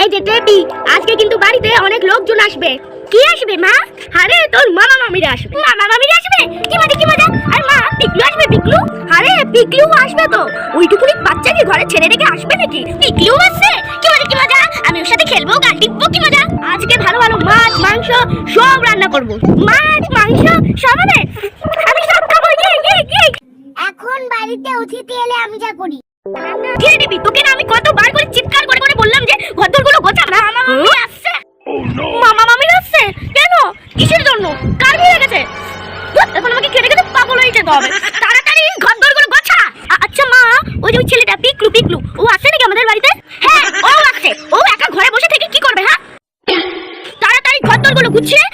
এই যে টেপি, আজকে কিন্তু বাড়িতে অনেক লোকজন আসবে। কি আসবে মা? আরে তোর মামা মামিরা আসবে। মামা মামিরা আসবে? কি মজা কি মজা। আর মা, পিকলু আসবে পিকলু? আরে পিকলু আসবে তো, ওইটুকুনি বাচ্চাকে ঘরে ছেড়ে রেখে আসবে নাকি? পিকলু আসছে? কি মজা কি মজা। আমি ওর সাথে খেলবো, গান টিপবো, কি মজা। আজকে ভালো ভালো মাছ মাংস সব রান্না করব। মাছ মাংস সব হবে, আমি সব খাবো। এখন বাড়িতে অতিথি এলে আমি যা করি। কে দিবি? তোকে না আমি কতবার করে চিৎকার করে করে বললাম যে ঘরদোরগুলো গোছা। মামা মামি আসছে। মামা মামি আসছে কেন? কিসের জন্য? কার বিয়ে গেছে? এখন আমাকে খেতে খেতে পাগল হয়ে যেতে হবে। তাড়াতাড়ি ঘরদোরগুলো গোছা। আচ্ছা মা, ওই যে ওই ছেলেটা পিকলু, পিকলু ও আসছে নাকি আমাদের বাড়িতে? হ্যাঁ ও আসছে। ও একা ঘরে বসে থেকে কি করবে? হ্যাঁ, তাড়াতাড়ি ঘরদোরগুলো গুছিয়ে